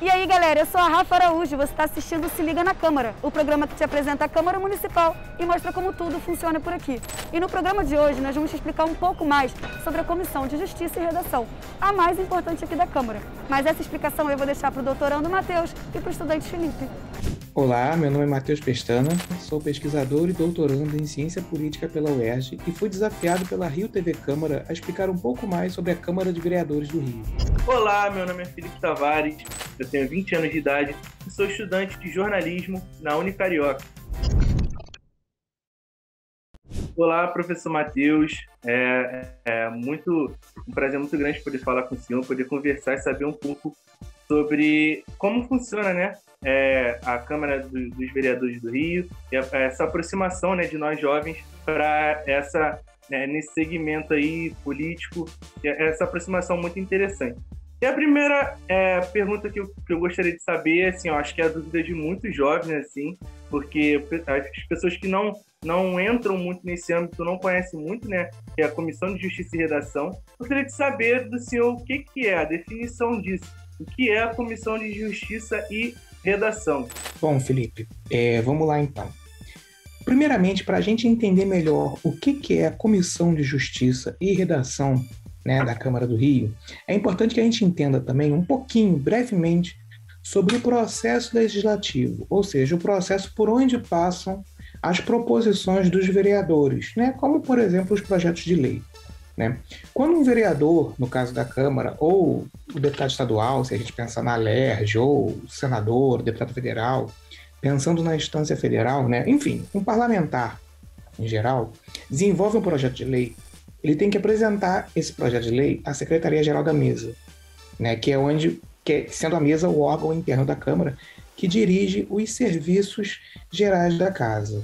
E aí, galera, eu sou a Rafa Araújo, você está assistindo Se Liga na Câmara, o programa que te apresenta a Câmara Municipal e mostra como tudo funciona por aqui. E no programa de hoje nós vamos te explicar um pouco mais sobre a Comissão de Justiça e Redação, a mais importante aqui da Câmara. Mas essa explicação eu vou deixar para o doutorando Matheus e para o estudante Felipe. Olá, meu nome é Matheus Pestana, sou pesquisador e doutorando em Ciência Política pela UERJ e fui desafiado pela Rio TV Câmara a explicar um pouco mais sobre a Câmara de Vereadores do Rio. Olá, meu nome é Felipe Tavares, eu tenho 20 anos de idade e sou estudante de jornalismo na Unicarioca. Olá, professor Matheus, é um prazer muito grande poder falar com o senhor, poder conversar e saber um pouco sobre como funciona, né, a Câmara dos Vereadores do Rio, e essa aproximação, né, de nós jovens para nesse segmento aí político, essa aproximação muito interessante. E a primeira pergunta que eu gostaria de saber, assim, eu acho que é a dúvida de muitos jovens, assim, porque as pessoas que não entram muito nesse âmbito, não conhecem muito, né, que é a Comissão de Justiça e Redação. Gostaria de saber do senhor o que é a definição disso, o que é a Comissão de Justiça e Redação. Bom, Felipe, vamos lá então. Primeiramente, para a gente entender melhor o que é a Comissão de Justiça e Redação, né, da Câmara do Rio, é importante que a gente entenda também um pouquinho, brevemente, sobre o processo legislativo, ou seja, o processo por onde passam as proposições dos vereadores, né, como, por exemplo, os projetos de lei. Né? Quando um vereador, no caso da Câmara, ou o deputado estadual, se a gente pensar na LERJ, ou o senador, o deputado federal, pensando na instância federal, né? Enfim, um parlamentar, em geral, desenvolve um projeto de lei, ele tem que apresentar esse projeto de lei à Secretaria-Geral da Mesa, né? Sendo a mesa o órgão interno da Câmara que dirige os serviços gerais da casa.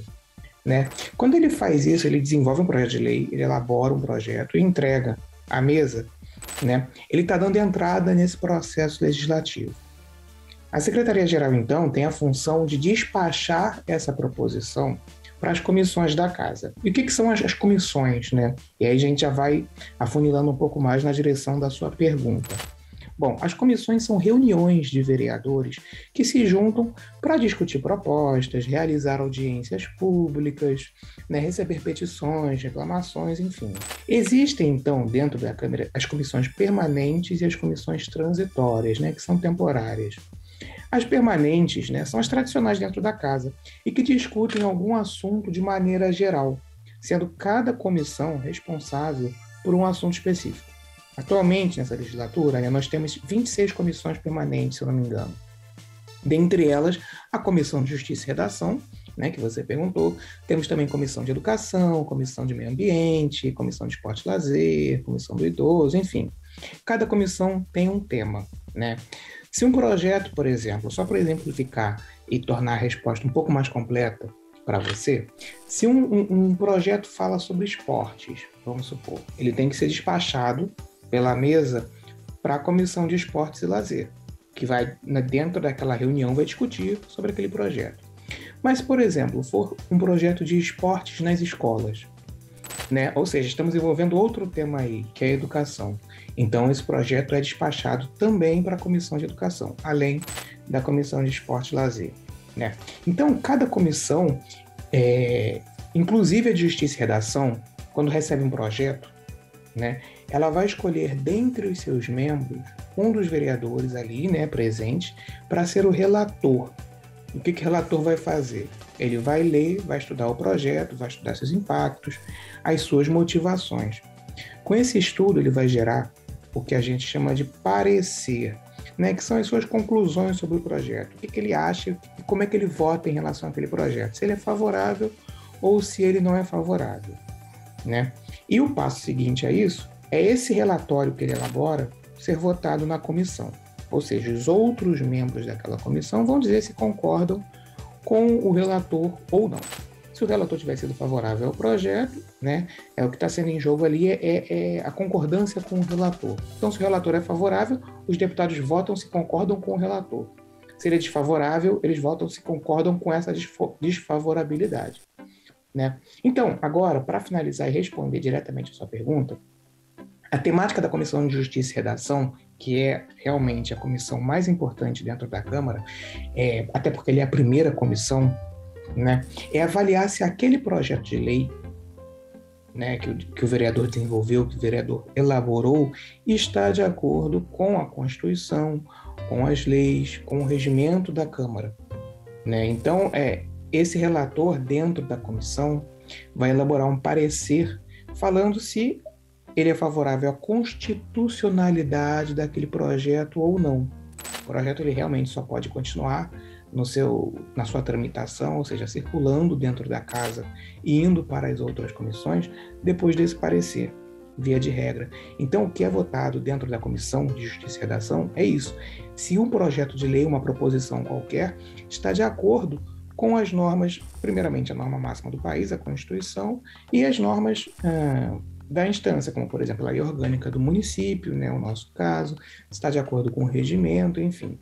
Né? Quando ele faz isso, ele desenvolve um projeto de lei, ele elabora um projeto e entrega à mesa, né? Ele está dando entrada nesse processo legislativo. A Secretaria-Geral, então, tem a função de despachar essa proposição para as comissões da casa. E o que são as comissões, né? E aí a gente já vai afunilando um pouco mais na direção da sua pergunta. Bom, as comissões são reuniões de vereadores que se juntam para discutir propostas, realizar audiências públicas, né, receber petições, reclamações, enfim. Existem, então, dentro da Câmara, as comissões permanentes e as comissões transitórias, né, que são temporárias. As permanentes, né, são as tradicionais dentro da casa e que discutem algum assunto de maneira geral, sendo cada comissão responsável por um assunto específico. Atualmente, nessa legislatura, né, nós temos 26 comissões permanentes, se eu não me engano. Dentre elas, a Comissão de Justiça e Redação, né, que você perguntou. Temos também Comissão de Educação, Comissão de Meio Ambiente, Comissão de Esporte e Lazer, Comissão do Idoso, enfim. Cada comissão tem um tema, né? Se um projeto, por exemplo, só para exemplificar e tornar a resposta um pouco mais completa para você, se um projeto fala sobre esportes, vamos supor, ele tem que ser despachado pela mesa para a Comissão de Esportes e Lazer, que vai, dentro daquela reunião, vai discutir sobre aquele projeto. Mas, se, por exemplo, for um projeto de esportes nas escolas, né? Ou seja, estamos envolvendo outro tema aí, que é a educação. Então, esse projeto é despachado também para a Comissão de Educação, além da Comissão de Esporte e Lazer. Né? Então, cada comissão, inclusive a de Justiça e Redação, quando recebe um projeto, né, ela vai escolher dentre os seus membros um dos vereadores ali, né, presente, para ser o relator. O que o relator vai fazer? Ele vai ler, vai estudar o projeto, vai estudar seus impactos, as suas motivações. Com esse estudo, ele vai gerar o que a gente chama de parecer, né, que são as suas conclusões sobre o projeto. O que ele acha e como é que ele vota em relação àquele projeto. Se ele é favorável ou se ele não é favorável. Né? E o passo seguinte a isso é esse relatório que ele elabora ser votado na comissão. Ou seja, os outros membros daquela comissão vão dizer se concordam com o relator ou não. Se o relator tiver sido favorável ao projeto, né, o que está sendo em jogo ali é a concordância com o relator. Então, se o relator é favorável, os deputados votam se concordam com o relator. Se ele é desfavorável, eles votam se concordam com essa desfavorabilidade. Né? Então, agora, para finalizar e responder diretamente a sua pergunta, A temática da Comissão de Justiça e Redação, que é realmente a comissão mais importante dentro da Câmara, até porque ele é a primeira comissão, né, é avaliar se aquele projeto de lei, né, que o vereador desenvolveu, que o vereador elaborou, está de acordo com a Constituição, com as leis, com o regimento da Câmara, né? Então, esse relator, dentro da comissão, vai elaborar um parecer falando se ele é favorável à constitucionalidade daquele projeto ou não. O projeto ele realmente só pode continuar na sua tramitação, ou seja, circulando dentro da casa e indo para as outras comissões, depois desse parecer, via de regra. Então, o que é votado dentro da Comissão de Justiça e Redação é isso. Se um projeto de lei, uma proposição qualquer, está de acordo com as normas, primeiramente a norma máxima do país, a Constituição, e as normas da instância, como, por exemplo, a lei orgânica do município, né, o nosso caso, está de acordo com o regimento, enfim.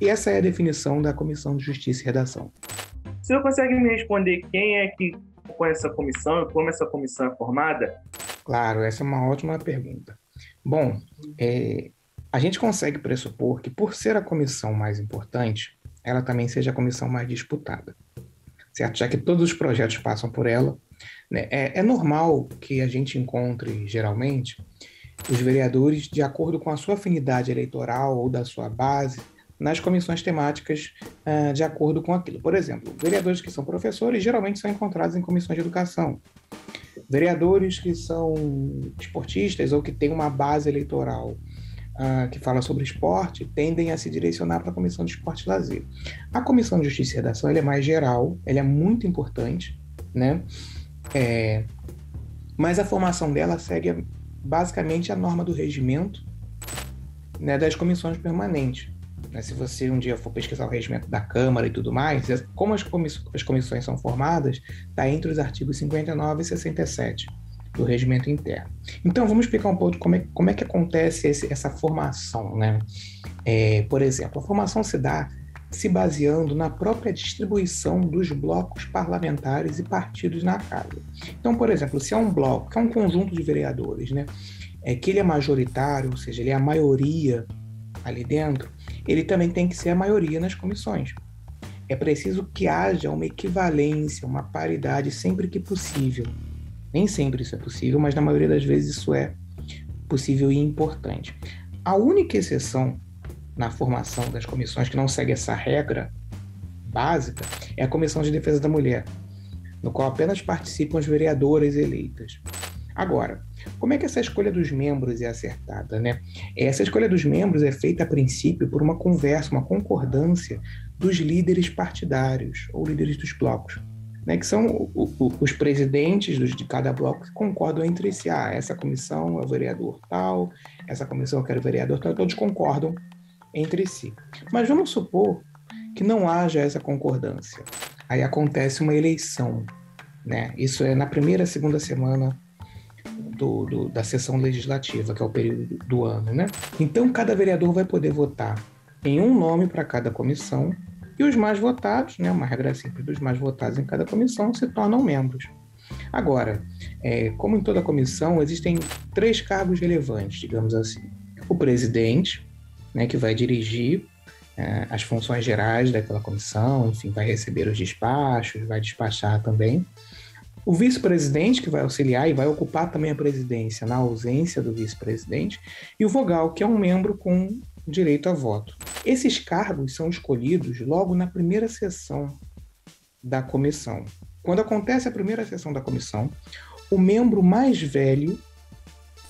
Essa é a definição da Comissão de Justiça e Redação. O senhor consegue me responder quem é que compõe essa comissão e como essa comissão é formada? Claro, essa é uma ótima pergunta. Bom, a gente consegue pressupor que, por ser a comissão mais importante, ela também seja a comissão mais disputada, certo? Já que todos os projetos passam por ela, né? É normal que a gente encontre, geralmente, os vereadores de acordo com a sua afinidade eleitoral ou da sua base nas comissões temáticas de acordo com aquilo. Por exemplo, vereadores que são professores geralmente são encontrados em comissões de educação. Vereadores que são esportistas ou que têm uma base eleitoral que fala sobre esporte tendem a se direcionar para a Comissão de Esporte e Lazer. A Comissão de Justiça e Redação ela é mais geral, ela é muito importante, né? Mas a formação dela segue basicamente a norma do regimento, né, das comissões permanentes. Né? Se você um dia for pesquisar o regimento da Câmara e tudo mais, como as comissões são formadas, está entre os artigos 59 e 67 do regimento interno. Então, vamos explicar um pouco como é que acontece essa formação, né? Por exemplo, a formação se dá se baseando na própria distribuição dos blocos parlamentares e partidos na casa. Então, por exemplo, se é um bloco, que é um conjunto de vereadores, né, que ele é majoritário, ou seja, ele é a maioria ali dentro, ele também tem que ser a maioria nas comissões. É preciso que haja uma equivalência, uma paridade sempre que possível. Nem sempre isso é possível, mas na maioria das vezes isso é possível e importante. A única exceção na formação das comissões que não segue essa regra básica é a Comissão de Defesa da Mulher, no qual apenas participam as vereadoras eleitas. Agora, como é que essa escolha dos membros é acertada, né? Essa escolha dos membros é feita a princípio por uma conversa, uma concordância dos líderes partidários ou líderes dos blocos, né, que são os presidentes de cada bloco que concordam entre si. Essa comissão é o vereador tal, essa comissão eu quero o vereador tal, todos concordam entre si. Mas vamos supor que não haja essa concordância. Aí acontece uma eleição, né? Isso é na primeira, segunda semana da sessão legislativa, que é o período do ano, né? Então, cada vereador vai poder votar em um nome para cada comissão e os mais votados, né, uma regra simples, dos mais votados em cada comissão se tornam membros. Agora, como em toda comissão, existem 3 cargos relevantes, digamos assim. O presidente, né, que vai dirigir as funções gerais daquela comissão, enfim, vai receber os despachos, vai despachar também. O vice-presidente, que vai auxiliar e vai ocupar também a presidência na ausência do vice-presidente. E o vogal, que é um membro com direito a voto. Esses cargos são escolhidos logo na primeira sessão da comissão. Quando acontece a primeira sessão da comissão, o membro mais velho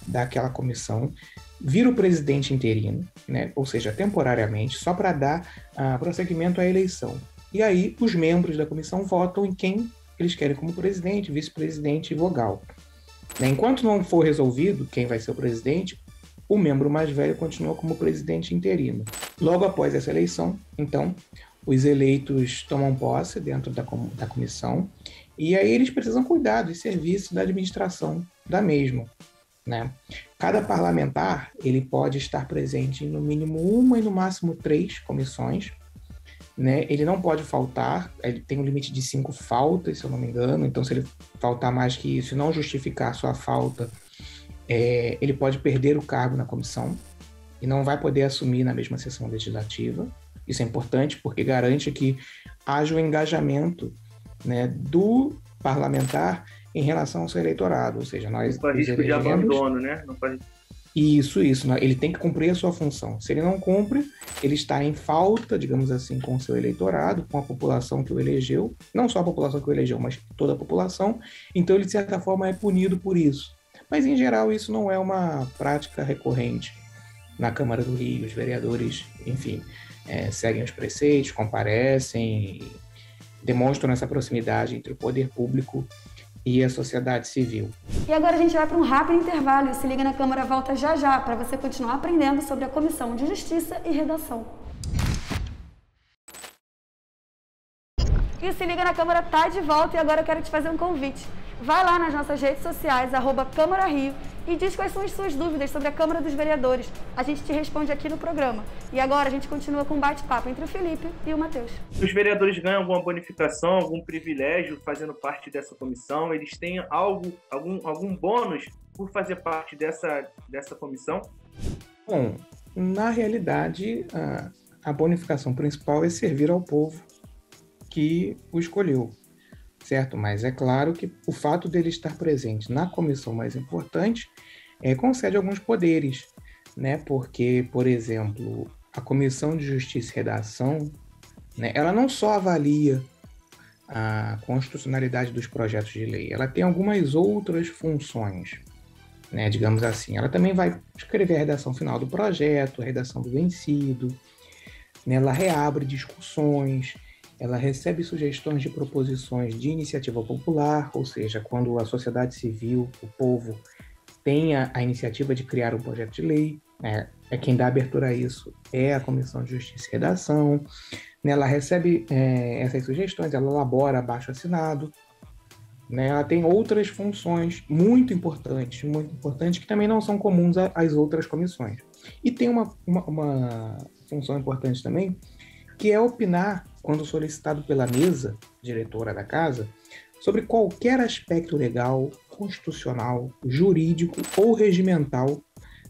daquela comissão vira o presidente interino, né? Ou seja, temporariamente, só para dar prosseguimento à eleição. E aí os membros da comissão votam em quem eles querem como presidente, vice-presidente e vogal. Enquanto não for resolvido quem vai ser o presidente, o membro mais velho continua como presidente interino. Logo após essa eleição, então, os eleitos tomam posse dentro da comissão e aí eles precisam cuidar dos serviços da administração da mesma, né? Cada parlamentar ele pode estar presente em no mínimo 1 e no máximo 3 comissões, né? Ele não pode faltar, ele tem um limite de 5 faltas, se eu não me engano, então se ele faltar mais que isso e não justificar sua falta, ele pode perder o cargo na comissão e não vai poder assumir na mesma sessão legislativa. Isso é importante porque garante que haja o engajamento, né, do parlamentar em relação ao seu eleitorado, ou seja, nós não faz risco de abandono, né? Não faz... Isso, ele tem que cumprir a sua função. Se ele não cumpre, ele está em falta, digamos assim, com o seu eleitorado, com a população que o elegeu, não só a população que o elegeu, mas toda a população, então ele, de certa forma, é punido por isso. Mas, em geral, isso não é uma prática recorrente na Câmara do Rio. Os vereadores, enfim, seguem os preceitos, comparecem, demonstram essa proximidade entre o poder público e a sociedade civil. E agora a gente vai para um rápido intervalo. Se Liga na Câmara volta já já para você continuar aprendendo sobre a Comissão de Justiça e Redação. E o Se Liga na Câmara tá de volta e agora eu quero te fazer um convite. Vai lá nas nossas redes sociais, @CâmaraRio, e diz quais são as suas dúvidas sobre a Câmara dos Vereadores. A gente te responde aqui no programa. E agora a gente continua com um bate-papo entre o Felipe e o Matheus. Os vereadores ganham alguma bonificação, algum privilégio fazendo parte dessa comissão? Eles têm algum bônus por fazer parte dessa comissão? Bom, na realidade, a bonificação principal é servir ao povo que o escolheu, certo? Mas é claro que o fato dele estar presente na comissão mais importante concede alguns poderes, né? Porque, por exemplo, a Comissão de Justiça e Redação, né, ela não só avalia a constitucionalidade dos projetos de lei, ela tem algumas outras funções, né? Digamos assim, ela também vai escrever a redação final do projeto, a redação do vencido, né? Ela reabre discussões, ela recebe sugestões de proposições de iniciativa popular, ou seja, quando a sociedade civil, o povo, tem a iniciativa de criar um projeto de lei, né? Quem dá abertura a isso é a Comissão de Justiça e Redação, né? Ela recebe essas sugestões, ela elabora abaixo-assinado, né? Ela tem outras funções muito importantes, que também não são comuns às outras comissões. E tem uma função importante também, que é opinar, quando solicitado pela mesa diretora da casa, sobre qualquer aspecto legal, constitucional, jurídico ou regimental,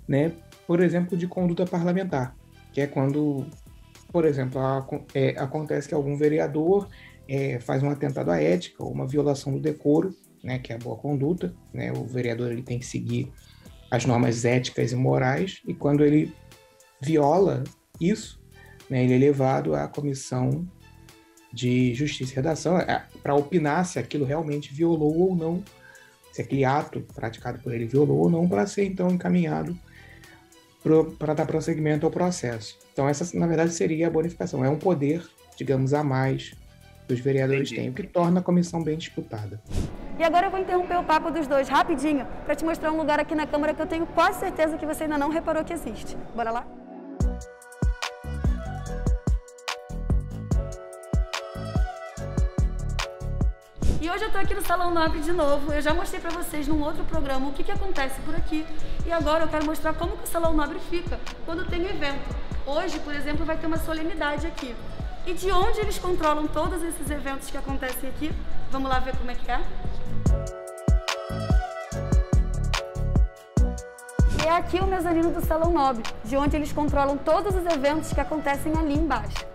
né? Por exemplo, de conduta parlamentar, que é quando, por exemplo, acontece que algum vereador faz um atentado à ética ou uma violação do decoro, né, que é a boa conduta, né? O vereador ele tem que seguir as normas éticas e morais, e quando ele viola isso, né, ele é levado à Comissão de Justiça e Redação para opinar se aquilo realmente violou ou não, se aquele ato praticado por ele violou ou não, para ser então encaminhado para dar prosseguimento ao processo. Então essa, na verdade, seria a bonificação. É um poder, digamos, a mais que os vereadores têm, o que torna a comissão bem disputada. E agora eu vou interromper o papo dos dois rapidinho para te mostrar um lugar aqui na Câmara que eu tenho quase certeza que você ainda não reparou que existe. Bora lá? E hoje eu estou aqui no Salão Nobre de novo. Eu já mostrei para vocês num outro programa o que acontece por aqui. E agora eu quero mostrar como que o Salão Nobre fica quando tem um evento. Hoje, por exemplo, vai ter uma solenidade aqui. E de onde eles controlam todos esses eventos que acontecem aqui? Vamos lá ver como é que é? É aqui o mezanino do Salão Nobre, de onde eles controlam todos os eventos que acontecem ali embaixo.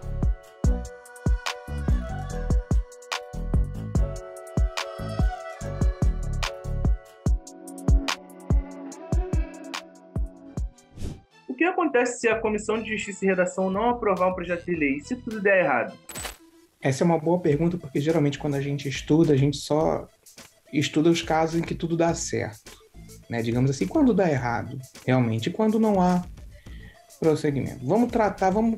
O que acontece se a Comissão de Justiça e Redação não aprovar um projeto de lei? E se tudo der errado? Essa é uma boa pergunta, porque geralmente quando a gente só estuda os casos em que tudo dá certo, né? Digamos assim, quando dá errado, realmente, quando não há prosseguimento. Vamos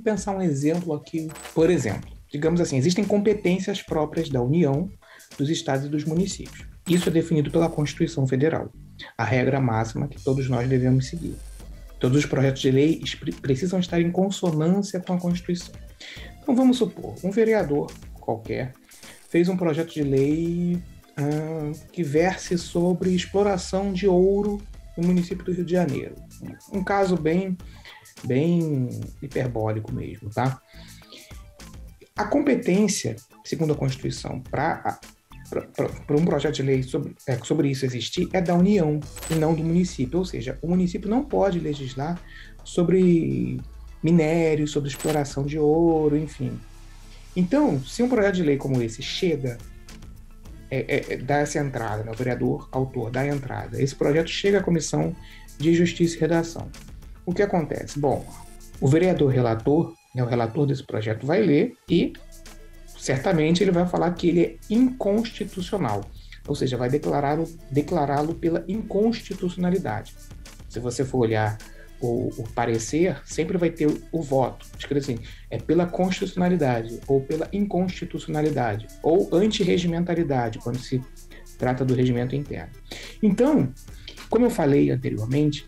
pensar um exemplo aqui. Por exemplo, digamos assim, existem competências próprias da União, dos estados e dos municípios. Isso é definido pela Constituição Federal, a regra máxima que todos nós devemos seguir. Todos os projetos de lei precisam estar em consonância com a Constituição. Então, vamos supor, um vereador qualquer fez um projeto de lei que verse sobre exploração de ouro no município do Rio de Janeiro. Um caso bem hiperbólico mesmo, tá? A competência, segundo a Constituição, para para um projeto de lei sobre isso existir é da União e não do município. Ou seja, o município não pode legislar sobre minério, sobre exploração de ouro, enfim. Então, se um projeto de lei como esse chega, dá essa entrada, né? O vereador autor dá a entrada, esse projeto chega à Comissão de Justiça e Redação. O que acontece? Bom, o vereador relator, né, o relator desse projeto vai ler e certamente ele vai falar que ele é inconstitucional, ou seja, vai declará-lo pela inconstitucionalidade. Se você for olhar o parecer, sempre vai ter o voto, escrito assim, é pela constitucionalidade, ou pela inconstitucionalidade, ou antirregimentalidade, quando se trata do regimento interno. Então, como eu falei anteriormente,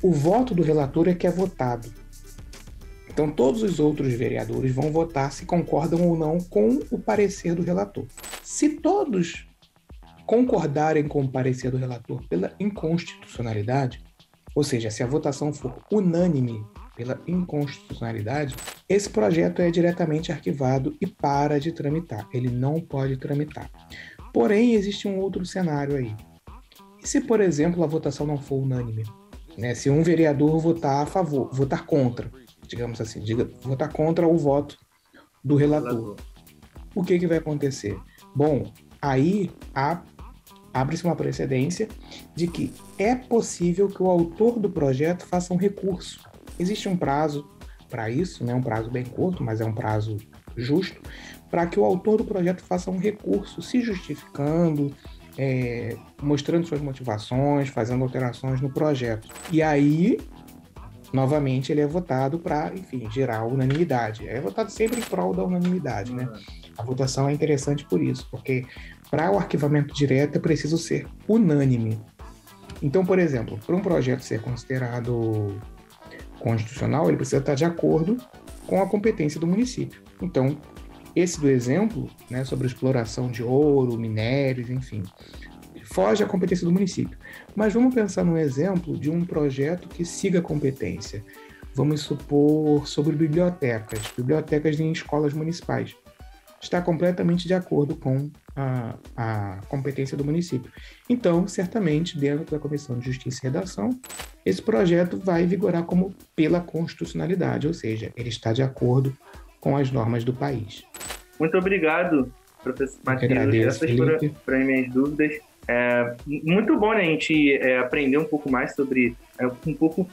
o voto do relator é que é votado. Então, todos os outros vereadores vão votar se concordam ou não com o parecer do relator. Se todos concordarem com o parecer do relator pela inconstitucionalidade, ou seja, se a votação for unânime pela inconstitucionalidade, esse projeto é diretamente arquivado e para de tramitar. Ele não pode tramitar. Porém, existe um outro cenário aí. E se, por exemplo, a votação não for unânime? Né? Se um vereador votar a favor, votar contra, digamos assim, votar contra o voto do relator, o que vai acontecer? Bom, aí abre-se uma precedência de que é possível que o autor do projeto faça um recurso. Existe um prazo para isso, né? Um prazo bem curto, mas é um prazo justo, para que o autor do projeto faça um recurso, se justificando, mostrando suas motivações, fazendo alterações no projeto. E aí, novamente, ele é votado para, enfim, gerar unanimidade. É votado sempre em prol da unanimidade, né? A votação é interessante por isso, porque para o arquivamento direto é preciso ser unânime. Então, por exemplo, para um projeto ser considerado constitucional, ele precisa estar de acordo com a competência do município. Então, esse do exemplo, né, sobre exploração de ouro, minérios, enfim, foge à competência do município. Mas vamos pensar num exemplo de um projeto que siga a competência. Vamos supor sobre bibliotecas em escolas municipais. Está completamente de acordo com a competência do município. Então, certamente, dentro da Comissão de Justiça e Redação, esse projeto vai vigorar como pela constitucionalidade, ou seja, ele está de acordo com as normas do país. Muito obrigado, professor Matheus. Essas foram as minhas dúvidas. Muito bom, né, a gente aprender um pouco mais sobre, um pouco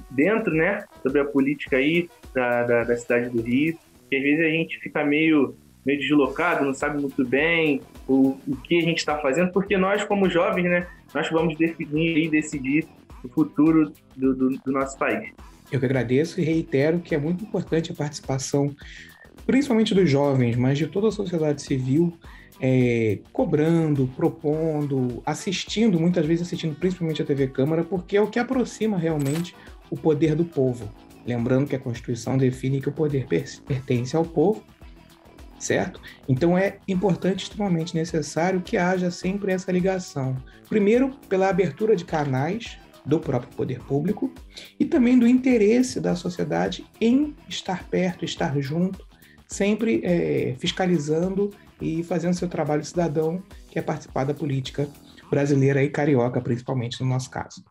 dentro, né, sobre a política aí da cidade do Rio, que às vezes a gente fica meio deslocado, não sabe muito bem o que a gente está fazendo, porque nós, como jovens, né, nós vamos definir e decidir o futuro do nosso país. Eu que agradeço e reitero que é muito importante a participação, principalmente dos jovens, mas de toda a sociedade civil, cobrando, propondo, muitas vezes assistindo principalmente a TV Câmara, porque é o que aproxima realmente o poder do povo. Lembrando que a Constituição define que o poder pertence ao povo, certo? Então é importante, extremamente necessário que haja sempre essa ligação. Primeiro, pela abertura de canais do próprio poder público e também do interesse da sociedade em estar perto, estar junto, sempre fiscalizando e fazendo seu trabalho cidadão, que é participar da política brasileira e carioca, principalmente no nosso caso.